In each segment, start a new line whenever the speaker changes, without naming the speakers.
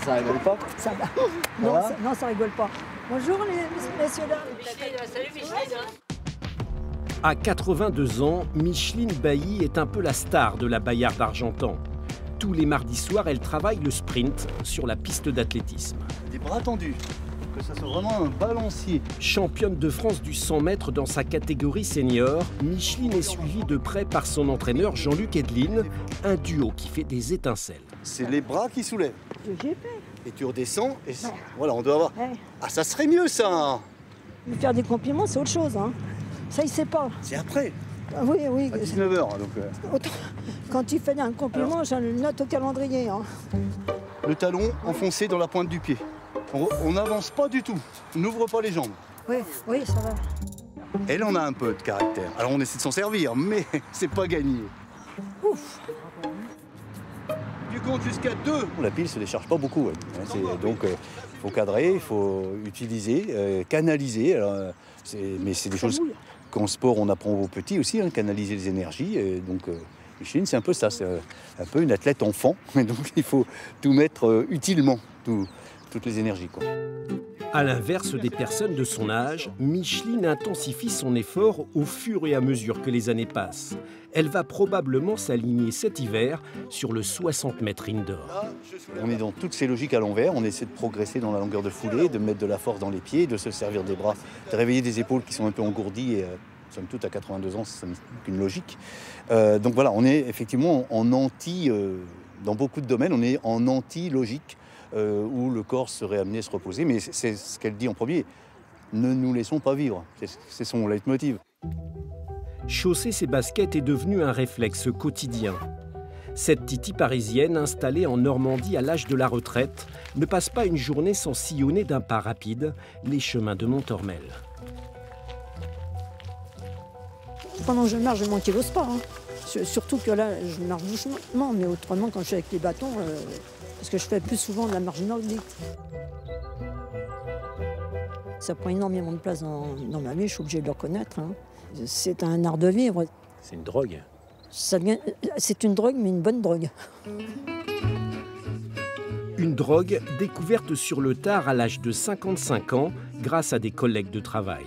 Ça rigole pas?
Ça va. Non,
va
non, ça rigole pas. Bonjour les messieurs, dames.
Salut Micheline.
À 82 ans, Micheline Bailly est un peu la star de la Bayard d'Argentan. Tous les mardis soirs, elle travaille le sprint sur la piste d'athlétisme.
Des bras tendus, que ça soit vraiment un balancier.
Championne de France du 100 mètres dans sa catégorie senior, Micheline est suivie de près par son entraîneur Jean-Luc Edlin, un duo qui fait des étincelles.
C'est les bras qui soulèvent.
J'ai fait.
Et tu redescends et voilà, on doit avoir...
Ouais.
Ah, ça serait mieux ça.
Lui faire des compliments, c'est autre chose. Hein. Ça, il sait pas.
C'est après,
Ah, oui, oui.
à 19h. Donc,
Autant- Quand il fait un compliment, je le note au calendrier. Hein.
le talon enfoncé dans la pointe du pied. On n'avance pas du tout. On n'ouvre pas les jambes.
Oui, oui, ça va.
Elle en a un peu de caractère. Alors on essaie de s'en servir, mais c'est pas gagné.
Ouf.
Tu comptes jusqu'à 2. La pile se décharge pas beaucoup. Ouais. Donc il faut cadrer, il faut utiliser, canaliser. Alors, mais c'est des choses qu'en sport on apprend aux petits aussi, hein, canaliser les énergies. Et donc Micheline, c'est un peu ça, c'est un peu une athlète enfant. Et donc il faut tout mettre utilement, toutes les énergies, quoi.
À l'inverse des personnes de son âge, Micheline intensifie son effort au fur et à mesure que les années passent. Elle va probablement s'aligner cet hiver sur le 60 mètres indoor.
On est dans toutes ces logiques à l'envers, on essaie de progresser dans la longueur de foulée, de mettre de la force dans les pieds, de se servir des bras, de réveiller des épaules qui sont un peu engourdies. Et, somme toute, à 82 ans, c'est une logique. Donc voilà, on est effectivement en anti, dans beaucoup de domaines, on est en anti-logique, où le corps serait amené à se reposer. Mais c'est ce qu'elle dit en premier, ne nous laissons pas vivre, c'est son leitmotiv.
Chausser ses baskets est devenu un réflexe quotidien. Cette titi parisienne, installée en Normandie à l'âge de la retraite, ne passe pas une journée sans sillonner d'un pas rapide les chemins de Montormel.
Pendant que je marche, je m'ankylose pas. Hein. Surtout que là, je marche doucement, mais autrement, quand je suis avec les bâtons, parce que je fais plus souvent de la marche nordique. Ça prend énormément de place dans ma vie, je suis obligée de le reconnaître. Hein. C'est un art de vivre.
C'est une drogue.
C'est une drogue, mais une bonne drogue.
Une drogue découverte sur le tard à l'âge de 55 ans grâce à des collègues de travail.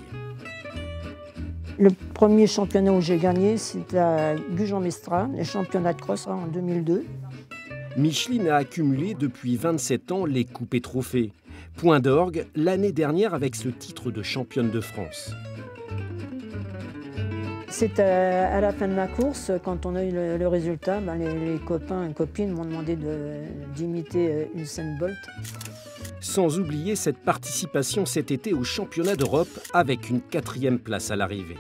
Le premier championnat où j'ai gagné, c'était à Gujan-Mestras, les championnats de cross en 2002.
Micheline a accumulé depuis 27 ans les coupes et trophées. Point d'orgue l'année dernière avec ce titre de championne de France.
C'est à la fin de la course, quand on a eu le résultat, les copains et copines m'ont demandé d'imiter Usain Bolt.
Sans oublier cette participation cet été au championnat d'Europe avec une 4e place à l'arrivée.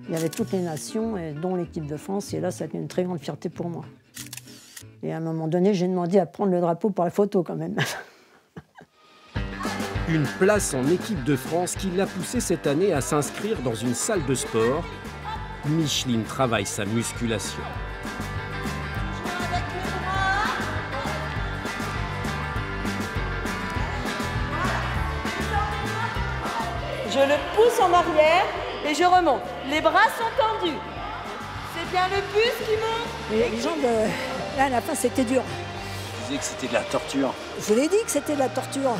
Il y avait toutes les nations, dont l'équipe de France, et là, ça a été une très grande fierté pour moi. Et à un moment donné, j'ai demandé à prendre le drapeau pour la photo quand même.
Une place en équipe de France qui l'a poussée cette année à s'inscrire dans une salle de sport. Micheline travaille sa musculation.
Je le pousse en arrière et je remonte. Les bras sont tendus. C'est bien le buste qui monte.
Et les jambes, là, à la fin, c'était dur.
Je disais que c'était de la torture.
Je vous l'ai dit que c'était de la torture.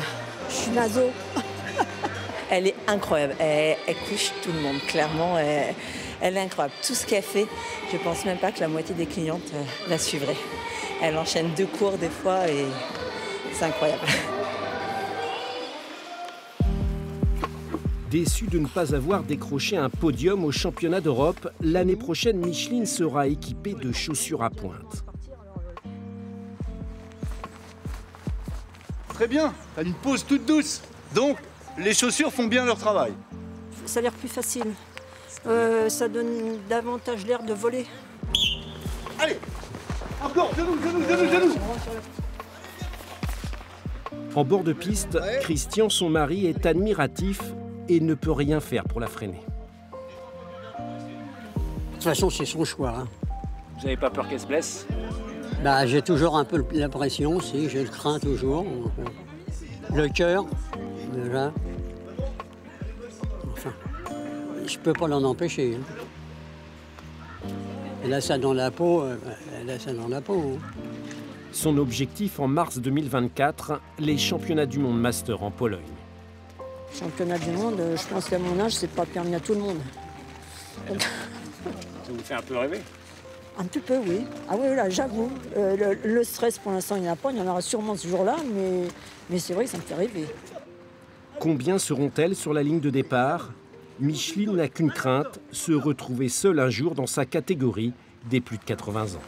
Je suis naso.
Elle est incroyable. Elle couche tout le monde, clairement. Elle est incroyable. Tout ce qu'elle fait, je ne pense même pas que la moitié des clientes la suivraient. Elle enchaîne 2 cours des fois et c'est incroyable.
Déçue de ne pas avoir décroché un podium au championnat d'Europe, l'année prochaine, Micheline sera équipée de chaussures à pointe.
Très bien, t'as une pause toute douce. Donc, les chaussures font bien leur travail.
Ça a l'air plus facile. Ça donne davantage l'air de voler.
Allez, encore, genoux.
En bord de piste, Christian, son mari, est admiratif et ne peut rien faire pour la freiner.
De toute façon, c'est son choix. Hein.
Vous n'avez pas peur qu'elle se blesse?
Bah, j'ai toujours un peu l'impression, si, je le crains toujours. Le cœur, déjà. Enfin, je peux pas l'en empêcher. Hein. Elle a ça dans la peau, elle a ça dans la peau. Hein.
Son objectif en mars 2024, les championnats du monde master en Pologne.
Championnat du monde, je pense qu'à mon âge, c'est pas permis à tout le monde.
Ça vous fait un peu rêver?
Un petit peu, oui. Ah oui, là, j'avoue. Le stress, pour l'instant, il n'y en a pas. Il y en aura sûrement ce jour-là, mais c'est vrai que ça me fait rêver.
Combien seront-elles sur la ligne de départ? Micheline n'a qu'une crainte, se retrouver seule un jour dans sa catégorie des plus de 80 ans.